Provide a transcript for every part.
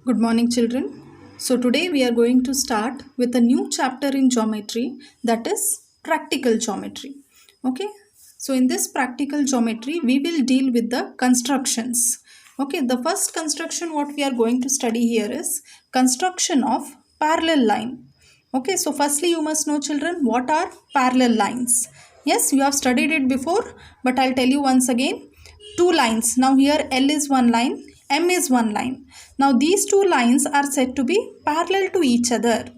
Good morning, children. So, today we are going to start with a new chapter in geometry, that is practical geometry. Okay, so in this practical geometry, we will deal with the constructions. Okay, the first construction what we are going to study here is construction of parallel line. Okay, so firstly, you must know, children, what are parallel lines. Yes, you have studied it before, but I'll tell you once again. Two lines. Now here L is one line, M is one line. Now these two lines are said to be parallel to each other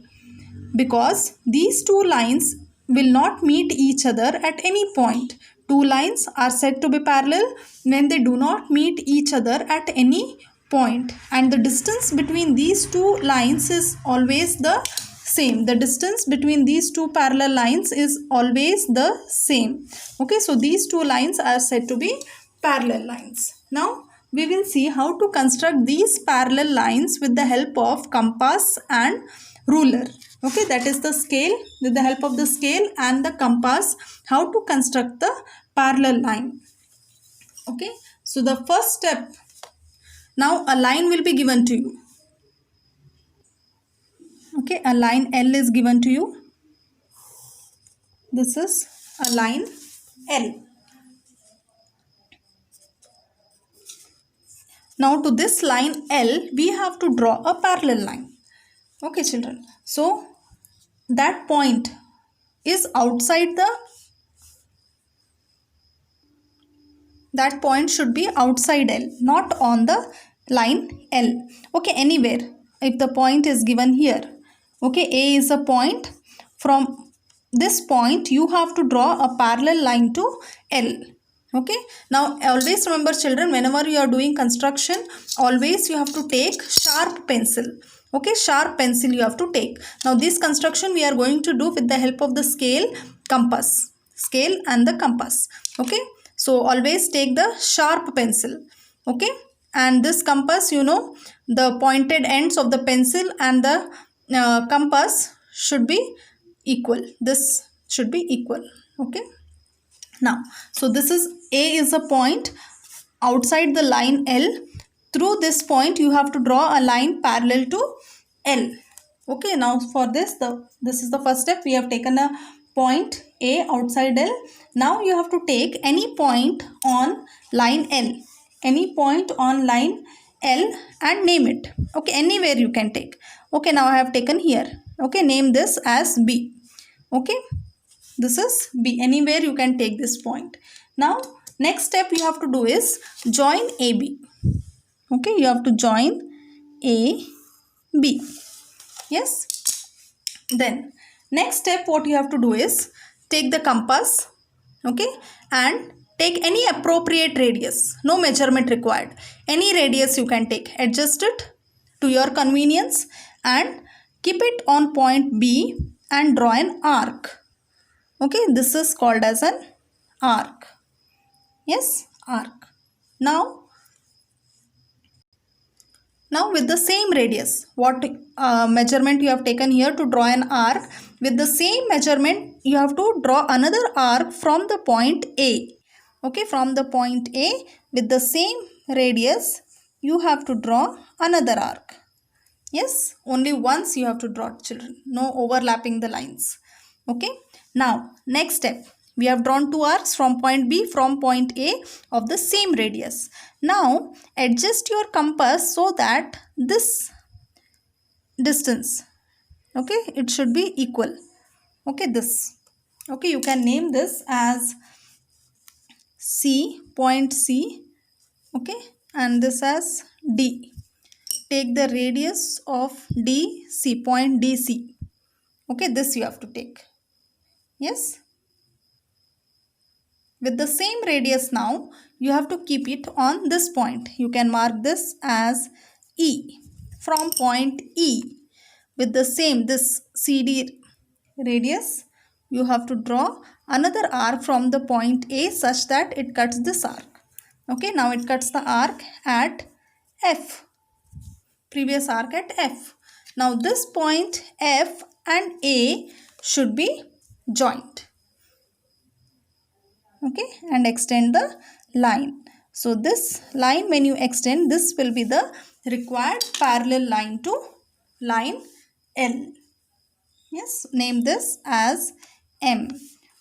because these two lines will not meet each other at any point. Two lines are said to be parallel when they do not meet each other at any point, and the distance between these two lines is always the same. The distance between these two parallel lines is always the same. Okay, so these two lines are said to be parallel lines. Now we will see how to construct these parallel lines with the help of compass and ruler. Okay, that is the scale. With the help of the scale and the compass, how to construct the parallel line. Okay, so the first step, now a line will be given to you. Okay, a line L is given to you. This is a line L. Now to this line L, we have to draw a parallel line. Okay, children. So that point is outside that point should be outside L, not on the line L. Okay, anywhere. If the point is given here, okay, A is a point. From this point, you have to draw a parallel line to L. Okay, now always remember, children, whenever you are doing construction, always you have to take sharp pencil. Okay, sharp pencil you have to take. Now this construction we are going to do with the help of the scale, compass, scale and the compass. Okay, so always take the sharp pencil. Okay, and this compass, you know, the pointed ends of the pencil and the compass should be equal. This should be equal. Okay, now so this is A is a point outside the line L. Through this point you have to draw a line parallel to L. Okay, now for this is the first step. We have taken a point A outside L. Now you have to take any point on line L. Any point on line L and name it. Okay, anywhere you can take. Okay, now I have taken here. Okay, name this as B. Okay, this is B. Anywhere you can take this point. Now next step you have to do is join AB. Okay, you have to join AB. Yes. Then next step what you have to do is take the compass. Okay, and take any appropriate radius. No measurement required. Any radius you can take. Adjust it to your convenience and keep it on point B and draw an arc. Okay, this is called as an arc. Yes, arc. Now with the same radius, what measurement you have taken here to draw an arc, with the same measurement you have to draw another arc from the point A. Okay, from the point A with the same radius you have to draw another arc. Yes, only once you have to draw, children. No overlapping the lines. Okay, now next step. We have drawn two arcs from point B from point A of the same radius. Now adjust your compass so that this distance, okay, it should be equal. Okay, this. Okay, you can name this as C, point C. Okay, and this as D. Take the radius of DC, point DC. Okay, this you have to take. Yes. With the same radius now, you have to keep it on this point. You can mark this as E. From point E, with the same, this CD radius, you have to draw another arc from the point A such that it cuts this arc. Okay, now it cuts the arc at F. Previous arc at F. Now this point F and A should be joined. Okay, and extend the line. So this line, when you extend, this will be the required parallel line to line L. Yes, name this as M.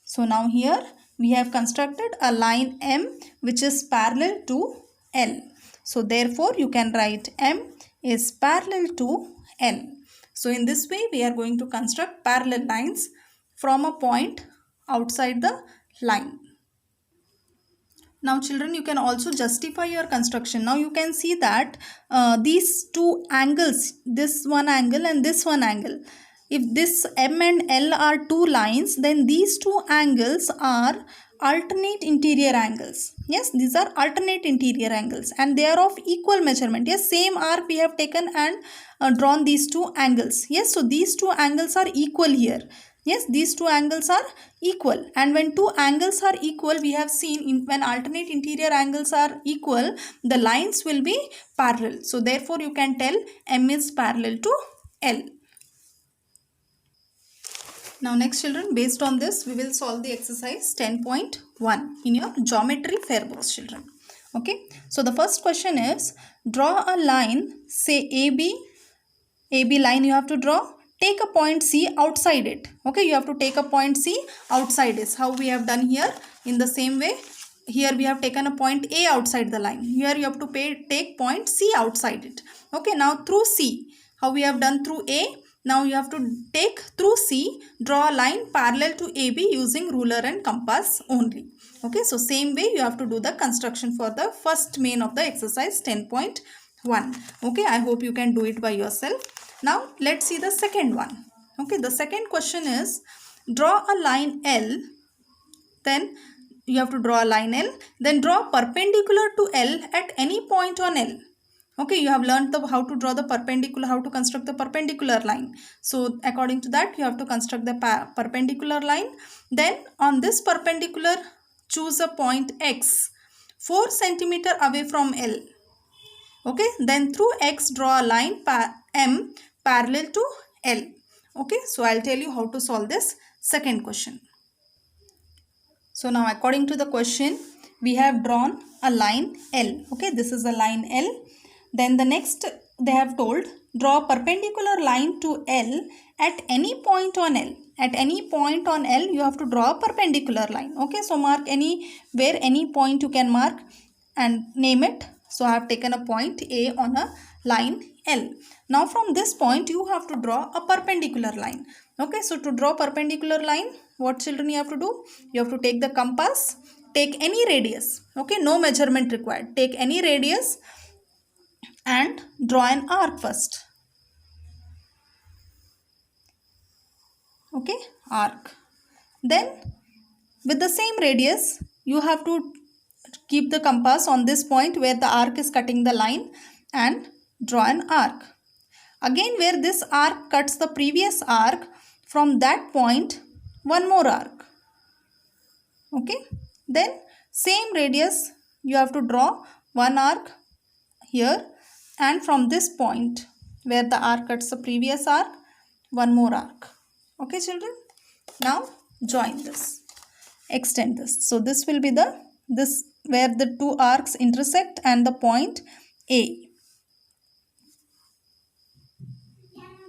So now here we have constructed a line M which is parallel to L. So therefore you can write M is parallel to L. So in this way we are going to construct parallel lines from a point outside the line. Now children, you can also justify your construction. Now you can see that these two angles, this one angle and this one angle, if this M and L are two lines, then these two angles are alternate interior angles. Yes, these are alternate interior angles and they are of equal measurement. Yes, same arc we have taken and drawn these two angles. Yes, so these two angles are equal here. Yes, these two angles are equal, and when two angles are equal, we have seen when alternate interior angles are equal, the lines will be parallel. So therefore you can tell M is parallel to L. Now next children, based on this we will solve the exercise 10.1 in your geometry fair books children. Okay, so the first question is, draw a line, say AB line you have to draw. Take a point C outside it. Okay, you have to take a point C outside it. How we have done here. In the same way, here we have taken a point A outside the line. Here you have to take point C outside it. Okay, now through C. How we have done through A. Now you have to take through C, draw a line parallel to AB using ruler and compass only. Okay, so same way you have to do the construction for the first main of the exercise 10.1. Okay, I hope you can do it by yourself. Now let's see the second one. Okay, the second question is, draw a line L. Then you have to draw a line L. Then draw perpendicular to L at any point on L. Okay, you have learned how to draw the perpendicular, how to construct the perpendicular line. So according to that, you have to construct the perpendicular line. Then on this perpendicular, choose a point X 4 cm away from L. Okay, then through X draw a line M parallel to L. Okay, so I'll tell you how to solve this second question. So now according to the question, we have drawn a line L. Okay, this is a line L. Then the next they have told, draw a perpendicular line to L at any point on L. At any point on L, you have to draw a perpendicular line. Okay, so mark any point you can mark and name it. So I have taken a point A on a line L. Now from this point you have to draw a perpendicular line. Okay, so to draw perpendicular line, what children you have to do? You have to take the compass, take any radius. Okay, no measurement required. Take any radius and draw an arc first. Okay, arc. Then with the same radius, you have to keep the compass on this point where the arc is cutting the line and draw an arc. Again, where this arc cuts the previous arc, from that point one more arc. Okay, then same radius you have to draw one arc here, and from this point where the arc cuts the previous arc, one more arc. Okay children, now join this, extend this. So this will be this where the two arcs intersect and the point A.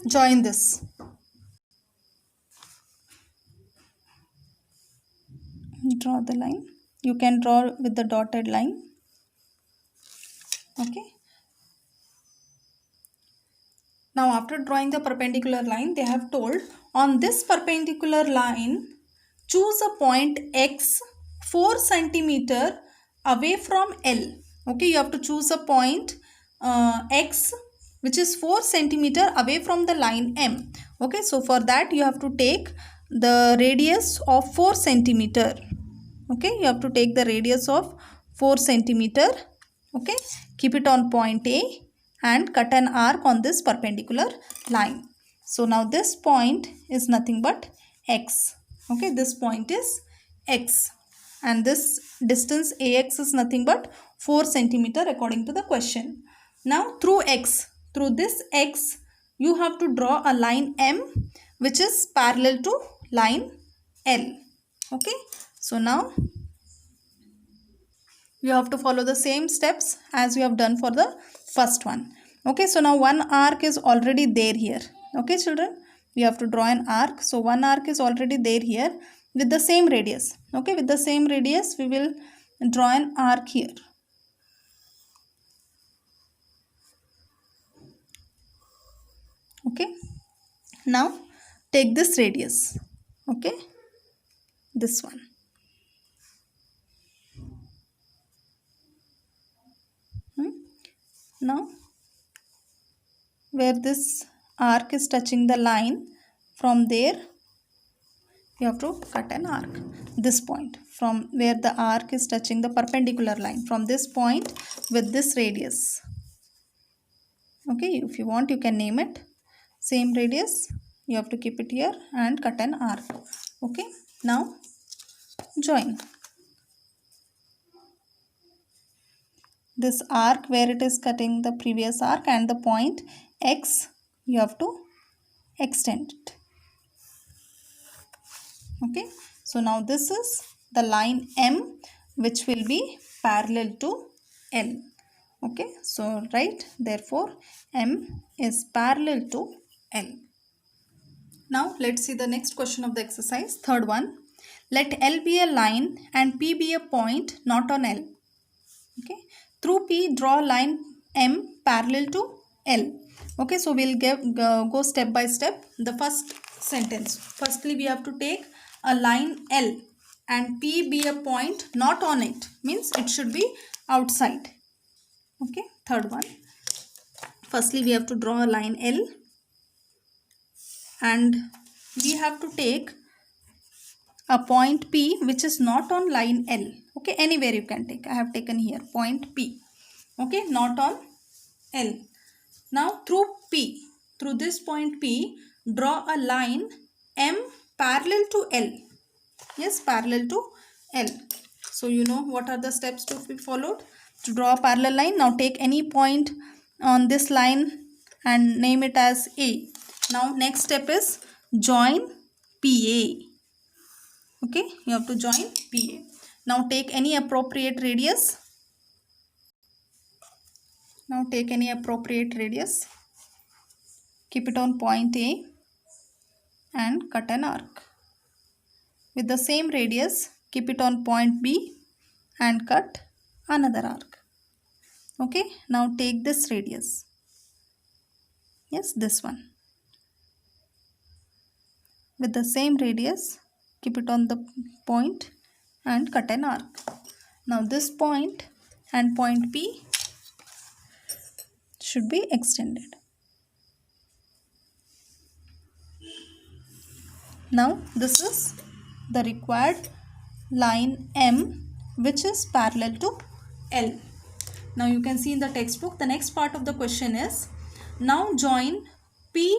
Join this. Draw the line. You can draw with the dotted line. Okay. Now after drawing the perpendicular line, they have told, on this perpendicular line, choose a point X 4 cm away from L. Okay, you have to choose a point X which is 4 cm away from the line M. Okay, so for that you have to take the radius of 4 cm. Okay, you have to take the radius of 4 cm. Okay, keep it on point A and cut an arc on this perpendicular line. So now this point is nothing but X. Okay, this point is X and this distance AX is nothing but 4 cm according to the question. Now through X, through this X, you have to draw a line M which is parallel to line L. Okay, so now you have to follow the same steps as you have done for the first one. Okay, so now one arc is already there here. Okay, children, we have to draw an arc. So one arc is already there here with the same radius. Okay, with the same radius we will draw an arc here. Okay, now take this radius. Okay, this one. Now where this arc is touching the line, from there you have to cut an arc. This point, from where the arc is touching the perpendicular line, from this point with this radius. Okay, if you want you can name it. Same radius, you have to keep it here and cut an arc. Okay, now join this arc where it is cutting the previous arc and the point X, you have to extend it. Okay, so now this is the line M which will be parallel to L. Okay, so right, therefore M is parallel to L. Now let's see the next question of the exercise. Third one, let L be a line and P be a point not on L. Okay, through P draw line M parallel to L. Okay, so we'll go step by step. The first sentence, firstly we have to take a line L and P be a point not on it, means it should be outside. Okay, third one, firstly we have to draw a line L and we have to take a point P which is not on line L. Okay, anywhere you can take. I have taken here point P. Okay, not on L. Now through P, through this point P, draw a line M parallel to L. Yes, parallel to L. So you know what are the steps to be followed to draw a parallel line. Now take any point on this line and name it as A. Now next step is join PA. Okay, you have to join PA. Now take any appropriate radius. Now take any appropriate radius. Keep it on point A and cut an arc. With the same radius, keep it on point B and cut another arc. Okay, now take this radius. Yes, this one. With the same radius, keep it on the point and cut an arc. Now this point and point P should be extended. Now this is the required line M which is parallel to L. Now you can see in the textbook, the next part of the question is, now join P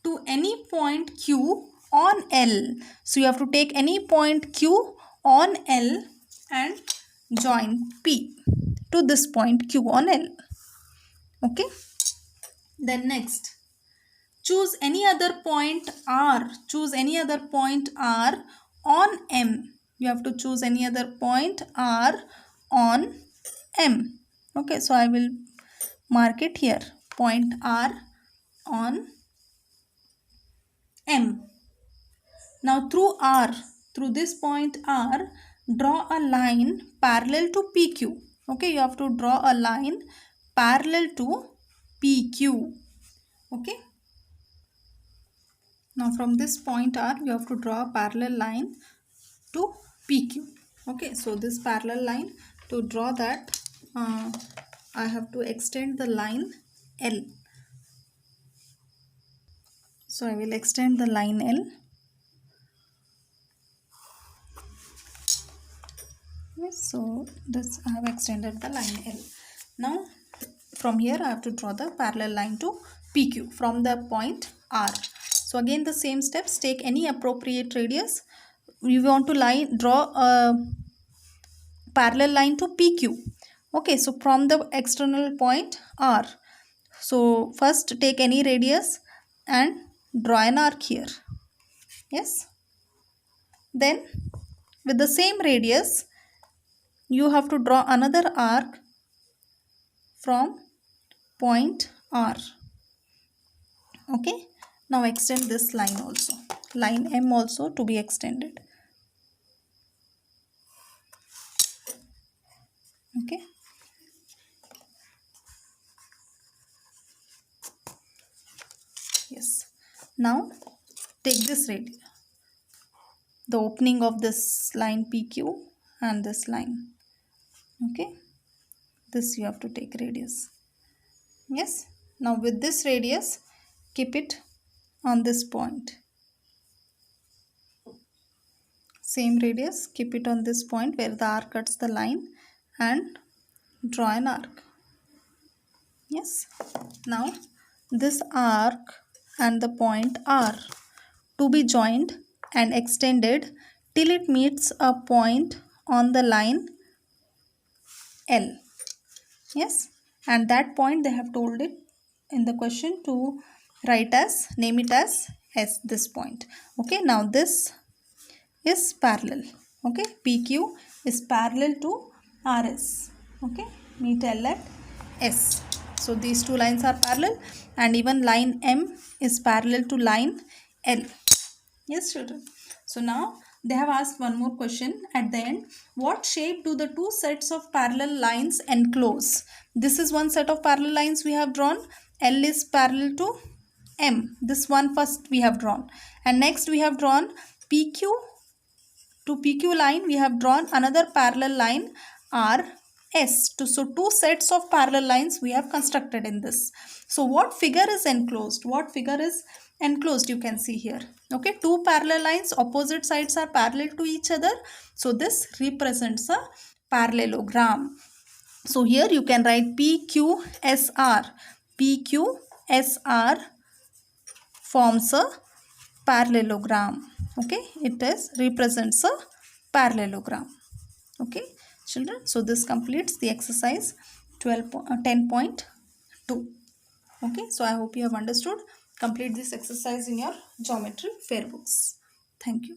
to any point Q on L. So you have to take any point Q on L and join P to this point Q on L. Okay. Then next, choose any other point R. Choose any other point R on M. You have to choose any other point R on M. Okay, so I will mark it here. Point R on M. Now through R, through this point R, draw a line parallel to PQ. Okay, you have to draw a line parallel to PQ. Okay. Now from this point R, you have to draw a parallel line to PQ. Okay, so this parallel line, to draw that, I have to extend the line L. So I will extend the line L. Yes, so this I have extended the line L. Now from here I have to draw the parallel line to PQ from the point R. So again the same steps, take any appropriate radius. We want to draw a parallel line to PQ. Okay, so from the external point R. So first take any radius and draw an arc here. Yes. Then with the same radius, you have to draw another arc from point R. Okay, now extend this line also, line M also to be extended. Okay, yes. Now take this radius, the opening of this line PQ and this line. Okay, this you have to take radius. Yes, now with this radius keep it on this point. Same radius, keep it on this point where the arc cuts the line and draw an arc. Yes, now this arc and the point R to be joined and extended till it meets a point on the line L. Yes, and that point they have told it in the question to write as, name it as S, this point. Okay, now this is parallel. Okay, PQ is parallel to RS. Okay, meet L at S. So these two lines are parallel, and even line M is parallel to line L. Yes, children. So now they have asked one more question at the end. What shape do the two sets of parallel lines enclose? This is one set of parallel lines we have drawn. L is parallel to M. This one first we have drawn. And next we have drawn PQ to PQ line. We have drawn another parallel line RS. So two sets of parallel lines we have constructed in this. So what figure is enclosed? What figure is enclosed? You can see here. Okay, two parallel lines, opposite sides are parallel to each other. So this represents a parallelogram. So here you can write PQSR. PQSR forms a parallelogram. Okay, it represents a parallelogram. Okay, children. So this completes the exercise 10.2. Okay, so I hope you have understood. Complete this exercise in your geometry fair books. Thank you.